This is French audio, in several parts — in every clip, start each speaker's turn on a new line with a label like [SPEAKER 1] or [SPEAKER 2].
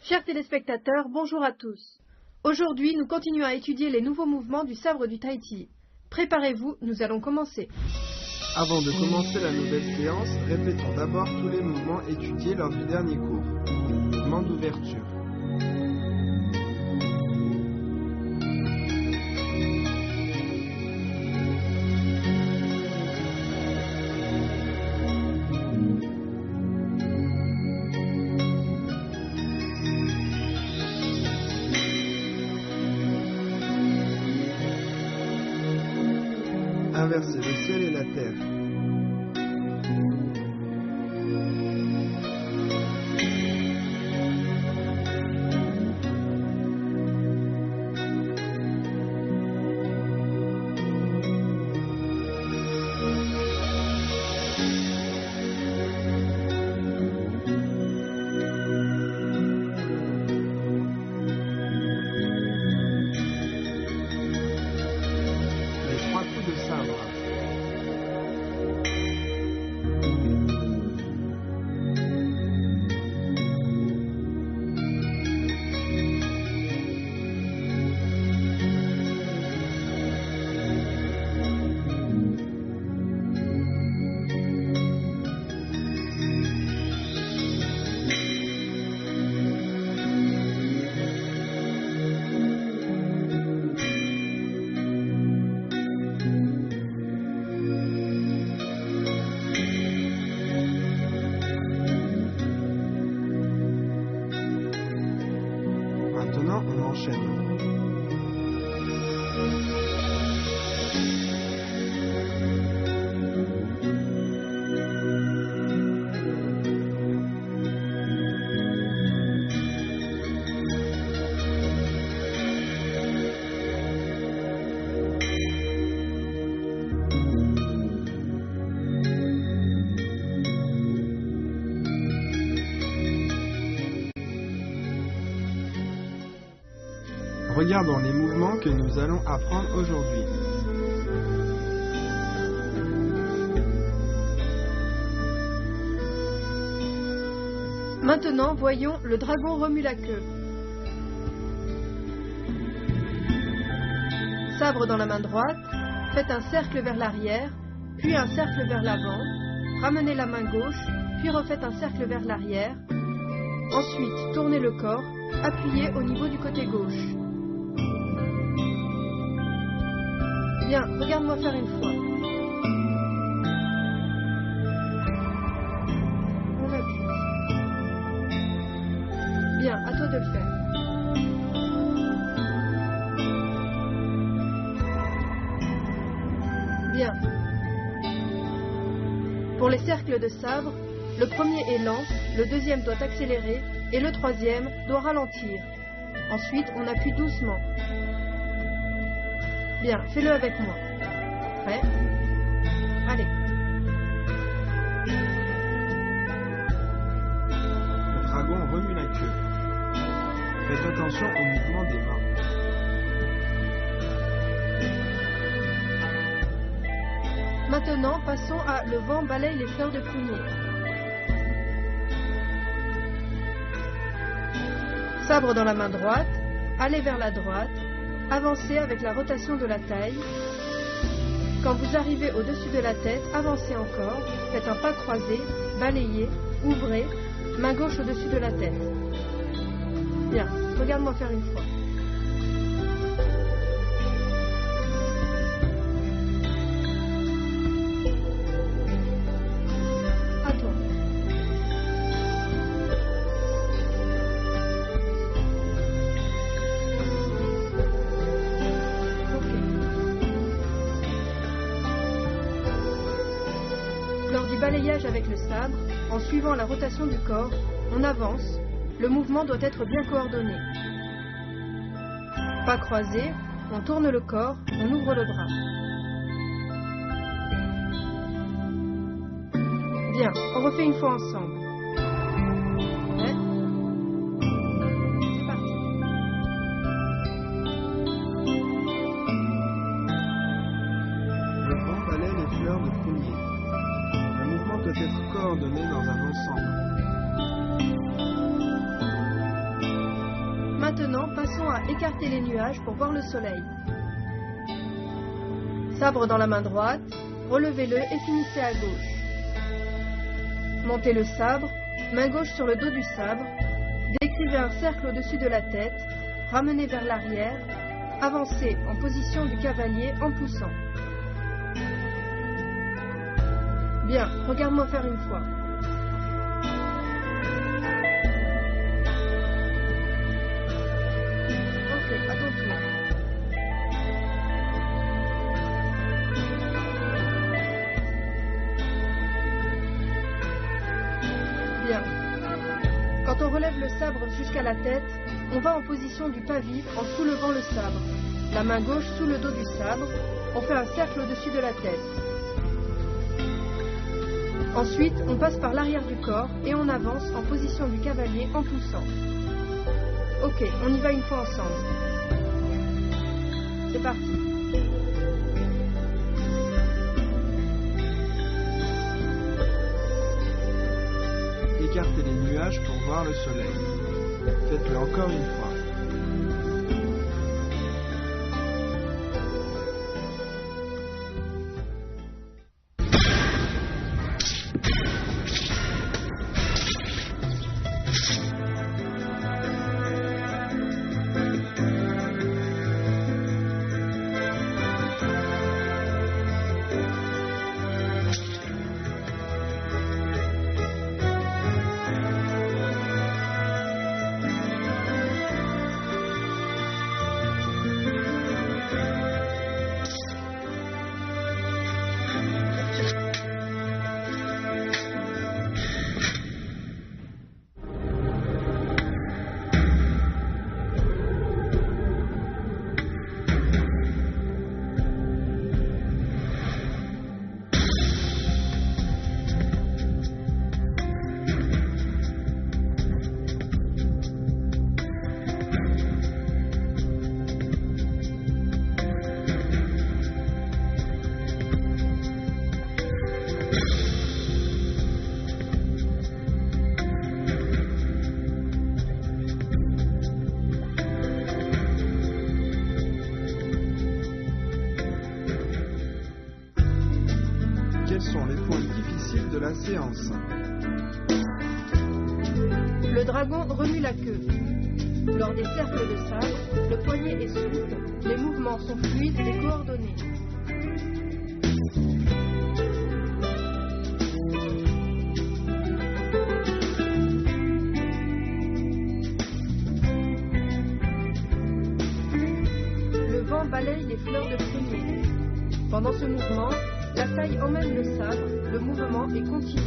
[SPEAKER 1] Chers téléspectateurs, bonjour à tous. Aujourd'hui, nous continuons à étudier les nouveaux mouvements du sabre du Tahiti. Préparez-vous, nous allons commencer.
[SPEAKER 2] Avant de commencer la nouvelle séance, répétons d'abord tous les mouvements étudiés lors du dernier cours. Mouvement d'ouverture. Inverser le ciel et la terre. Les trois coups de sabre. Maintenant, on enchaîne. Regardons les mouvements que nous allons apprendre aujourd'hui.
[SPEAKER 1] Maintenant, voyons le dragon remue la queue. Sabre dans la main droite, faites un cercle vers l'arrière, puis un cercle vers l'avant, ramenez la main gauche, puis refaites un cercle vers l'arrière. Ensuite, tournez le corps, appuyez au niveau du côté gauche. Bien, regarde-moi faire une fois. On appuie. Bien, à toi de le faire. Bien. Pour les cercles de sabre, le premier est lent, le deuxième doit accélérer et le troisième doit ralentir. Ensuite, on appuie doucement. Bien, fais-le avec moi. Prêt? Allez.
[SPEAKER 2] Le dragon remue la queue. Faites attention au mouvement des mains.
[SPEAKER 1] Maintenant, passons à le vent balaye les fleurs de prunier. Sabre dans la main droite, allez vers la droite, avancez avec la rotation de la taille. Quand vous arrivez au-dessus de la tête, avancez encore, faites un pas croisé, balayez, ouvrez, main gauche au-dessus de la tête. Bien, regarde-moi faire une fois. À toi. Lors du balayage avec le sabre, en suivant la rotation du corps, on avance, le mouvement doit être bien coordonné. Pas croisé, on tourne le corps, on ouvre le bras. Bien, on refait une fois ensemble. Prêt? C'est parti.
[SPEAKER 2] Le vent balaye les fleurs de prunier. Le mouvement doit être coordonné dans un ensemble.
[SPEAKER 1] Maintenant, passons à écarter les nuages pour voir le soleil. Sabre dans la main droite, relevez-le et finissez à gauche. Montez le sabre, main gauche sur le dos du sabre, décrivez un cercle au-dessus de la tête, ramenez vers l'arrière, avancez en position du cavalier en poussant. Bien, regarde-moi faire une fois. Ok, à ton tour. Bien. Quand on relève le sabre jusqu'à la tête, on va en position du pas vif en soulevant le sabre. La main gauche sous le dos du sabre, on fait un cercle au-dessus de la tête. Ensuite, on passe par l'arrière du corps et on avance en position du cavalier en poussant. Ok, on y va une fois ensemble. C'est parti.
[SPEAKER 2] Écartez les nuages pour voir le soleil. Faites-le encore une fois. Quels sont les points difficiles de la séance?
[SPEAKER 1] Le dragon remue la queue. Lors des cercles de sabre, le poignet est souple, les mouvements sont fluides et coordonnés. Le vent balaye les fleurs de prunier. Pendant ce mouvement, la taille emmène le sabre, le mouvement est continu.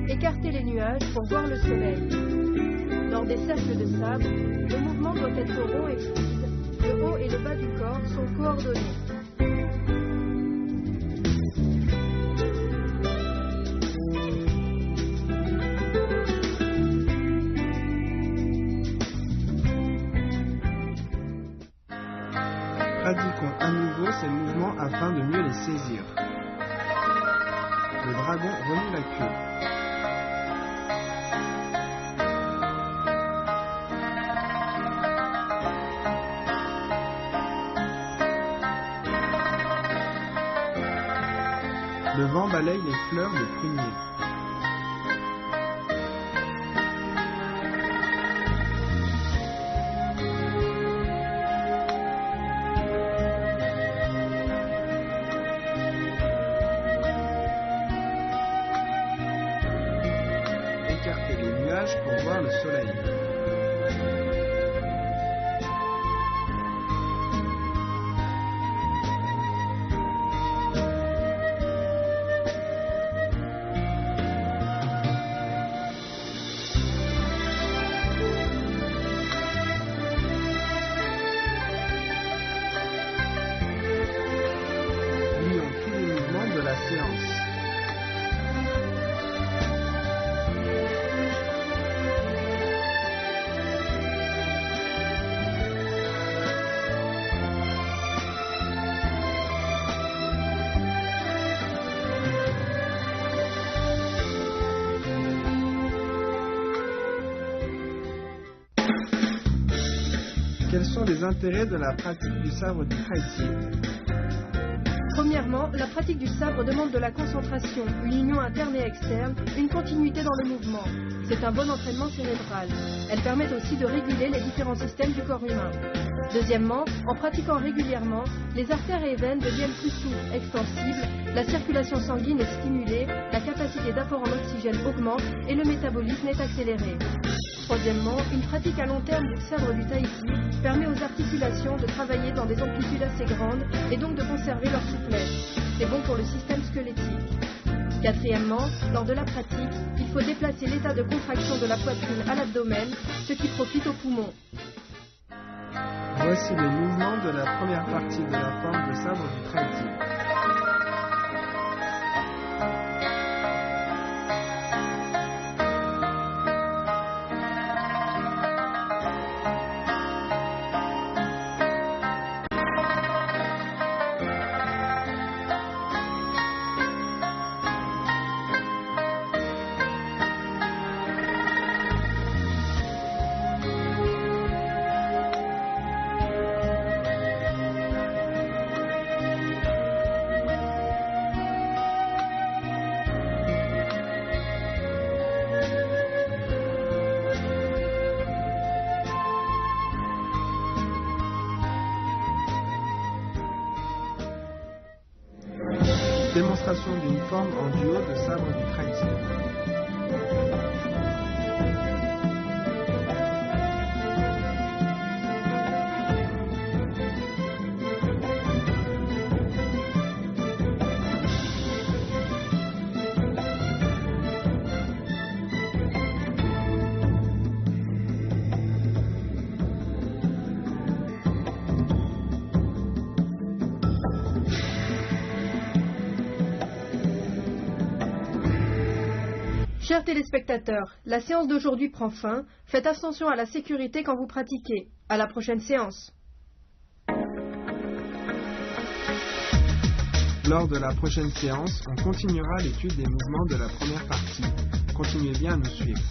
[SPEAKER 1] Écartez les nuages pour voir le soleil. Dans des cercles de sabre, le mouvement doit être rond et fluide. Le haut et le bas du corps sont coordonnés.
[SPEAKER 2] Pratiquons à nouveau ces mouvements afin de mieux les saisir. Le dragon remue la queue. Le vent balaye les fleurs de prunier. Écartez les nuages pour voir le soleil. Lions tous les mouvements de la séance. Quels sont les intérêts de la pratique du sabre du Kraïti?
[SPEAKER 1] Premièrement, la pratique du sabre demande de la concentration, une union interne et externe, une continuité dans le mouvement. C'est un bon entraînement cérébral. Elle permet aussi de réguler les différents systèmes du corps humain. Deuxièmement, en pratiquant régulièrement, les artères et veines deviennent plus souples, extensibles, la circulation sanguine est stimulée, la capacité d'apport en oxygène augmente et le métabolisme est accéléré. Troisièmement, une pratique à long terme du sabre du Tahiti permet aux articulations de travailler dans des amplitudes assez grandes et donc de conserver leur souplesse. C'est bon pour le système squelettique. Quatrièmement, lors de la pratique, il faut déplacer l'état de contraction de la poitrine à l'abdomen, ce qui profite aux poumons.
[SPEAKER 2] Voici le mouvement de la première partie de la forme de sabre du Kraïti. Démonstration d'une forme en duo de sabre du Kraïti.
[SPEAKER 1] Chers téléspectateurs, la séance d'aujourd'hui prend fin. Faites attention à la sécurité quand vous pratiquez. À la prochaine séance.
[SPEAKER 2] Lors de la prochaine séance, on continuera l'étude des mouvements de la première partie. Continuez bien à nous suivre.